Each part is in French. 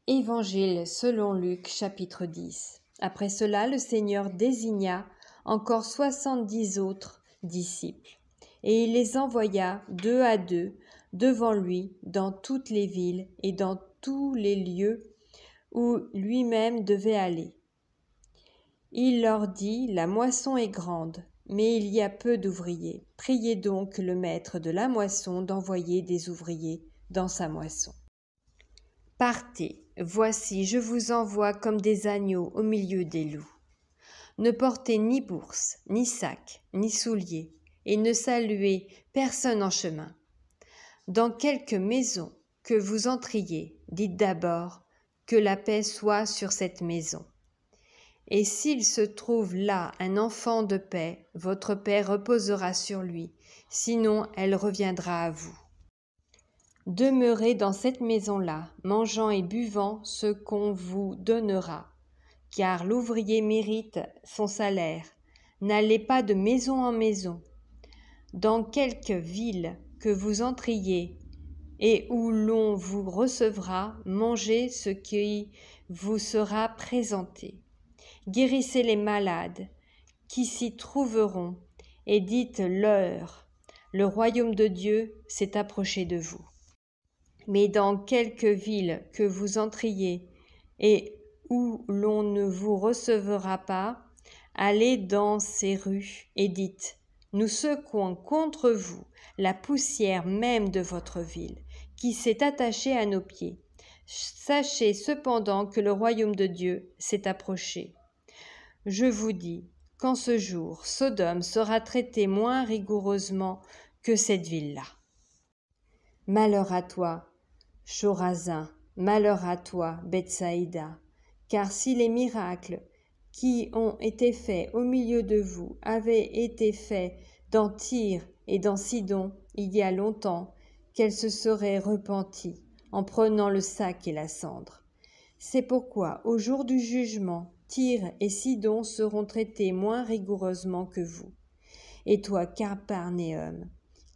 Évangile selon Luc, chapitre 10. Après cela, le Seigneur désigna encore 70 autres disciples, et il les envoya 2 à 2 devant lui dans toutes les villes et dans tous les lieux où lui-même devait aller. Il leur dit, la moisson est grande, mais il y a peu d'ouvriers. Priez donc le maître de la moisson d'envoyer des ouvriers dans sa moisson. Partez, voici, je vous envoie comme des agneaux au milieu des loups. Ne portez ni bourse, ni sac, ni souliers, et ne saluez personne en chemin. Dans quelque maison que vous entriez, dites d'abord que la paix soit sur cette maison. Et s'il se trouve là un enfant de paix, votre paix reposera sur lui, sinon elle reviendra à vous. Demeurez dans cette maison-là, mangeant et buvant ce qu'on vous donnera, car l'ouvrier mérite son salaire. N'allez pas de maison en maison. Dans quelque ville que vous entriez et où l'on vous recevra, mangez ce qui vous sera présenté. Guérissez les malades qui s'y trouveront et dites-leur, le royaume de Dieu s'est approché de vous. Mais dans quelque ville que vous entriez et où l'on ne vous recevra pas, allez dans ces rues et dites, nous secouons contre vous la poussière même de votre ville, qui s'est attachée à nos pieds. Sachez cependant que le royaume de Dieu s'est approché. Je vous dis qu'en ce jour, Sodome sera traitée moins rigoureusement que cette ville-là. Malheur à toi, Chorazin, malheur à toi, Bethsaïda, car si les miracles qui ont été faits au milieu de vous avaient été faits dans Tyr et dans Sidon il y a longtemps, qu'elle se serait repentie en prenant le sac et la cendre. C'est pourquoi, au jour du jugement, Tyr et Sidon seront traités moins rigoureusement que vous. Et toi, Capernaum,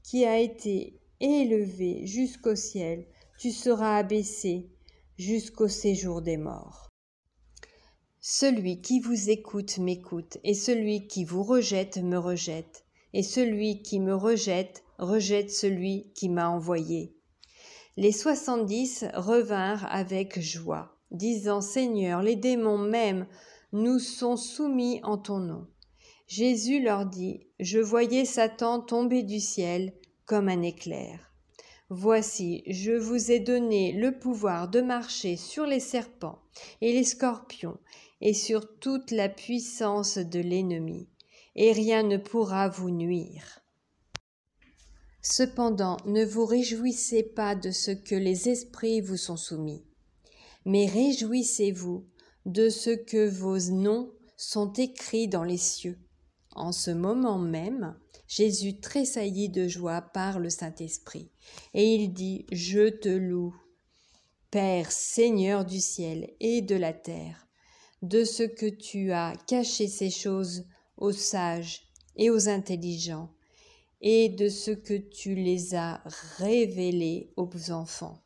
qui a été élevé jusqu'au ciel, tu seras abaissé jusqu'au séjour des morts. Celui qui vous écoute m'écoute, et celui qui vous rejette me rejette, et celui qui me rejette rejette celui qui m'a envoyé. Les 70 revinrent avec joie, disant, Seigneur, les démons même nous sont soumis en ton nom. Jésus leur dit, je voyais Satan tomber du ciel comme un éclair. Voici, je vous ai donné le pouvoir de marcher sur les serpents et les scorpions et sur toute la puissance de l'ennemi, et rien ne pourra vous nuire. Cependant, ne vous réjouissez pas de ce que les esprits vous sont soumis, mais réjouissez-vous de ce que vos noms sont écrits dans les cieux. En ce moment même, Jésus tressaillit de joie par le Saint-Esprit, et il dit, « Je te loue, Père, Seigneur du ciel et de la terre, de ce que tu as caché ces choses aux sages et aux intelligents, et de ce que tu les as révélées aux enfants.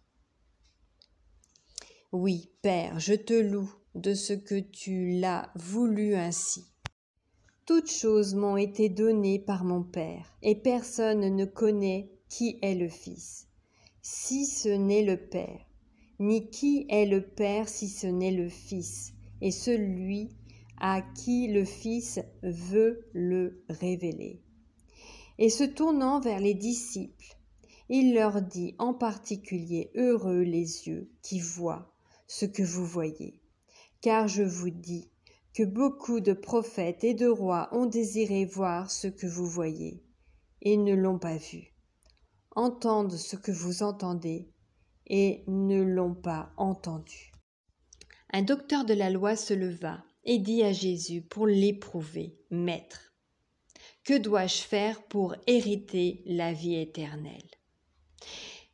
Oui, Père, je te loue de ce que tu l'as voulu ainsi. Toutes choses m'ont été données par mon Père, et personne ne connaît qui est le Fils, si ce n'est le Père, ni qui est le Père si ce n'est le Fils, et celui à qui le Fils veut le révéler. » Et se tournant vers les disciples, il leur dit en particulier, « Heureux les yeux qui voient ce que vous voyez, car je vous dis, que beaucoup de prophètes et de rois ont désiré voir ce que vous voyez, et ne l'ont pas vu, entendre ce que vous entendez, et ne l'ont pas entendu. » Un docteur de la loi se leva et dit à Jésus pour l'éprouver, « Maître, que dois-je faire pour hériter la vie éternelle ?»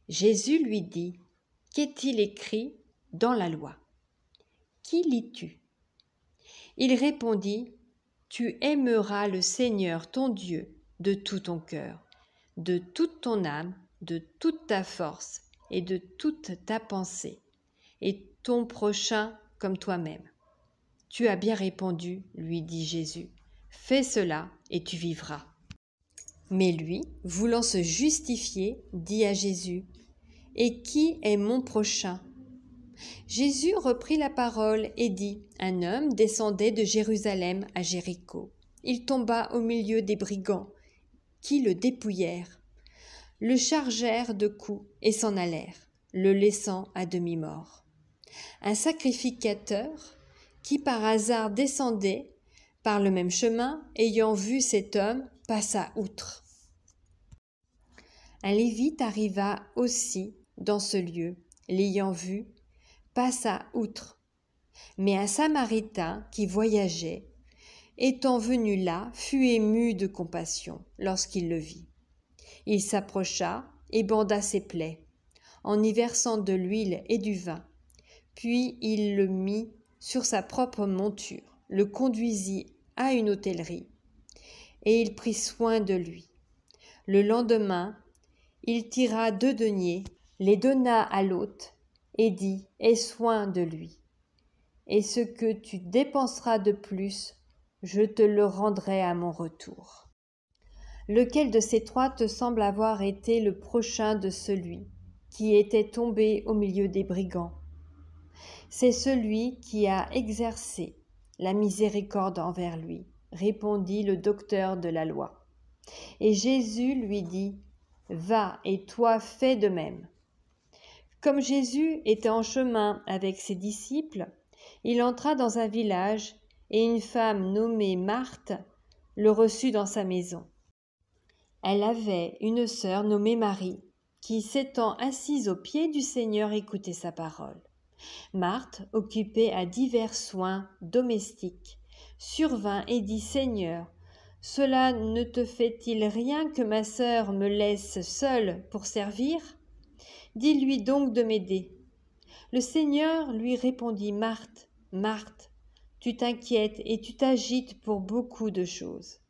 Jésus lui dit, « Qu'est-il écrit dans la loi? Qui lis-tu » Il répondit, « Tu aimeras le Seigneur ton Dieu de tout ton cœur, de toute ton âme, de toute ta force et de toute ta pensée. Et ton prochain comme toi-même. Tu as bien répondu, lui dit Jésus. Fais cela et tu vivras. Mais lui, voulant se justifier, dit à Jésus, « Et qui est mon prochain ?» Jésus reprit la parole et dit, « Un homme descendait de Jérusalem à Jéricho. Il tomba au milieu des brigands, qui le dépouillèrent, le chargèrent de coups et s'en allèrent, le laissant à demi-mort. Un sacrificateur, qui par hasard descendait par le même chemin, ayant vu cet homme, passa outre. Un Lévite arriva aussi dans ce lieu, l'ayant vu, passa outre. Mais un Samaritain qui voyageait, étant venu là, fut ému de compassion lorsqu'il le vit. Il s'approcha et banda ses plaies, en y versant de l'huile et du vin. Puis il le mit sur sa propre monture, le conduisit à une hôtellerie, et il prit soin de lui. Le lendemain, il tira 2 deniers, les donna à l'hôte, et dit, « Aie soin de lui, et ce que tu dépenseras de plus, je te le rendrai à mon retour. » Lequel de ces 3 te semble avoir été le prochain de celui qui était tombé au milieu des brigands? C'est celui qui a exercé la miséricorde envers lui, répondit le docteur de la loi. Et Jésus lui dit, « Va, et toi fais de même. » Comme Jésus était en chemin avec ses disciples, il entra dans un village et une femme nommée Marthe le reçut dans sa maison. Elle avait une sœur nommée Marie, qui s'étant assise aux pieds du Seigneur écoutait sa parole. Marthe, occupée à divers soins domestiques, survint et dit, « Seigneur, cela ne te fait-il rien que ma sœur me laisse seule pour servir? Dis-lui donc de m'aider. » Le Seigneur lui répondit, « Marthe, Marthe, tu t'inquiètes et tu t'agites pour beaucoup de choses.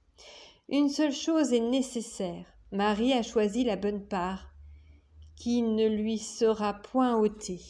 Une seule chose est nécessaire. Marie a choisi la bonne part, qui ne lui sera point ôtée. »